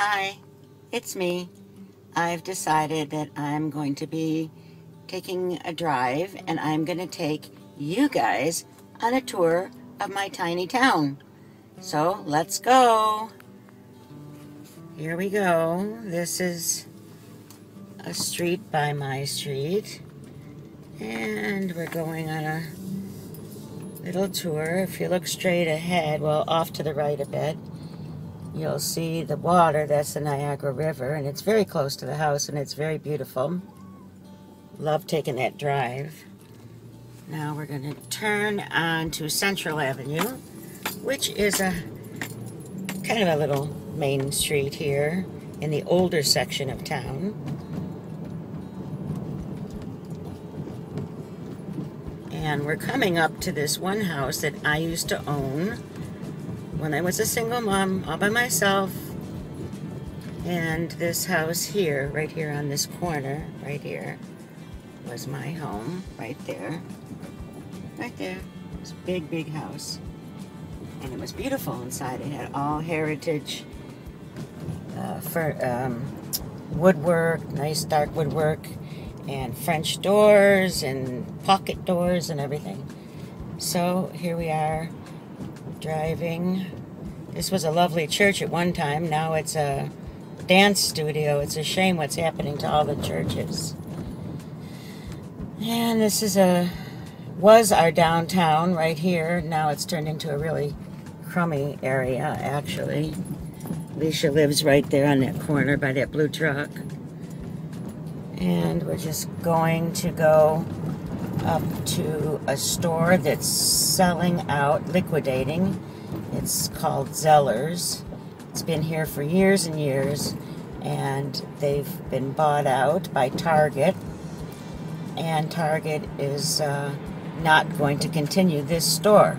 Hi, it's me. I've decided that I'm going to be taking a drive and I'm going to take you guys on a tour of my tiny town. So let's go. Here we go. This is a street by my street and we're going on a little tour. If you look straight ahead, well, off to the right a bit, you'll see the water. That's the Niagara River, and it's very close to the house and it's very beautiful. Love taking that drive. Now we're going to turn on to Central Avenue, which is a kind of a little main street here in the older section of town. And we're coming up to this one house that I used to own when I was a single mom all by myself. And this house here, right here on this corner, right here, was my home, right there. Right there. It was a big, big house. And it was beautiful inside. It had all heritage woodwork, nice dark woodwork, and French doors and pocket doors and everything. So here we are driving. This was a lovely church at one time. Now it's a dance studio. It's a shame what's happening to all the churches. And this was our downtown right here. Now it's turned into a really crummy area, actually. Alicia lives right there on that corner by that blue truck. And we're just going to go up to a store that's selling out, liquidating. It's called Zellers. It's been here for years and years, and they've been bought out by Target. And Target is not going to continue this store.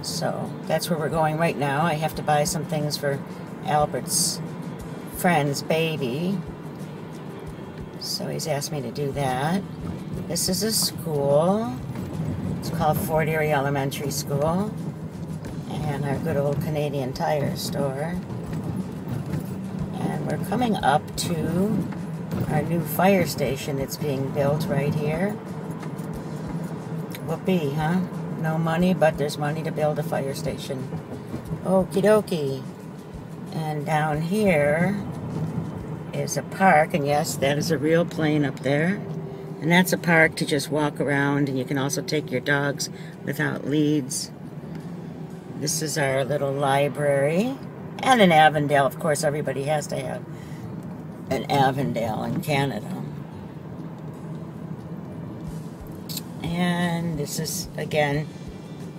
So that's where we're going right now. I have to buy some things for Albert's friend's baby. So he's asked me to do that. This is a school. It's called Fort Erie Elementary School. And our good old Canadian Tire store. And we're coming up to our new fire station that's being built right here. Whoopee, huh? No money, but there's money to build a fire station. Okie dokie. And down here is a park, and yes, that is a real plane up there. And that's a park to just walk around, and you can also take your dogs without leads. This is our little library. And an Avondale. Of course, everybody has to have an Avondale in Canada. And this is, again,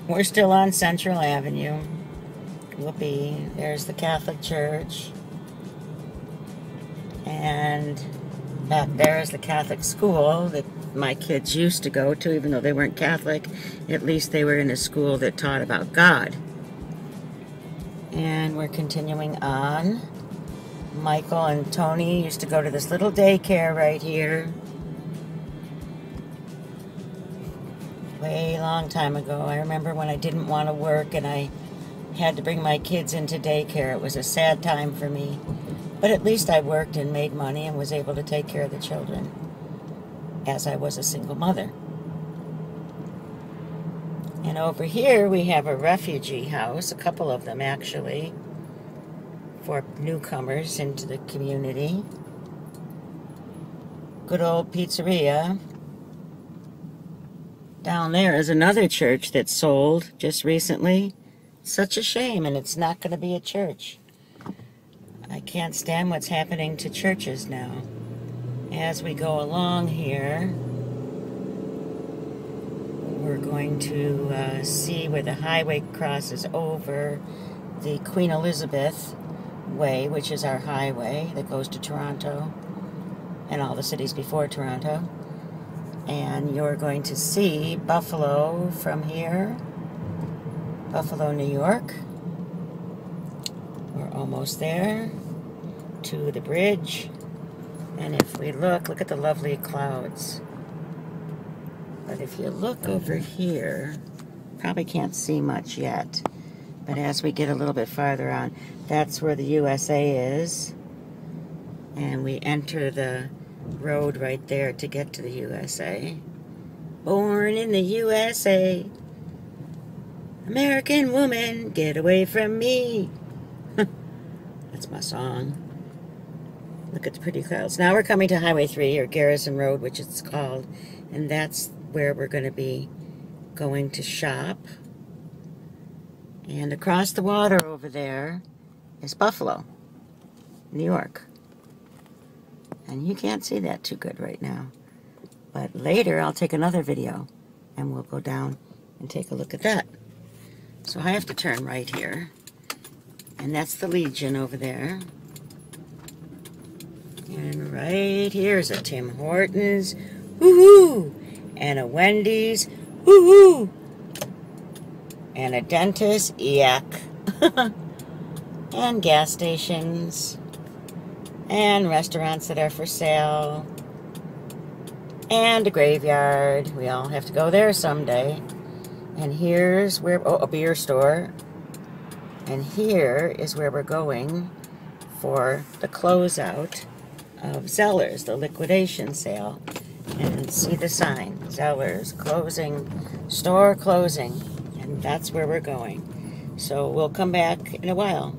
we're still on Central Avenue. Whoopee. There's the Catholic Church. And back there is the Catholic school that my kids used to go to, even though they weren't Catholic. At least they were in a school that taught about God. And we're continuing on. Michael and Tony used to go to this little daycare right here. Way long time ago. I remember when I didn't want to work and I had to bring my kids into daycare. It was a sad time for me. But at least I worked and made money and was able to take care of the children as I was a single mother. And over here we have a refugee house, a couple of them actually, for newcomers into the community. Good old pizzeria. Down there is another church that sold just recently. Such a shame, and it's not going to be a church. I can't stand what's happening to churches now. As we go along here, we're going to see where the highway crosses over the Queen Elizabeth Way, which is our highway that goes to Toronto and all the cities before Toronto. And you're going to see Buffalo from here. Buffalo, New York. We're almost there to the bridge. And if we look at the lovely clouds. But if you look over here, probably can't see much yet. But as we get a little bit farther on, that's where the USA is. And we enter the road right there to get to the USA. Born in the USA. American woman, get away from me. That's my song. Look at the pretty clouds. Now we're coming to Highway 3, or Garrison Road, which it's called. And that's where we're going to be going to shop. And across the water over there is Buffalo, New York. And you can't see that too good right now. But later I'll take another video and we'll go down and take a look at that. So I have to turn right here. And that's the Legion over there. And right here is a Tim Hortons, woohoo! And a Wendy's, woohoo! And a dentist, yuck. And gas stations. And restaurants that are for sale. And a graveyard. We all have to go there someday. And here's where, oh, a beer store. And here is where we're going for the closeout of Zellers, the liquidation sale. And see the sign, Zellers, closing, store closing. And that's where we're going. So we'll come back in a while.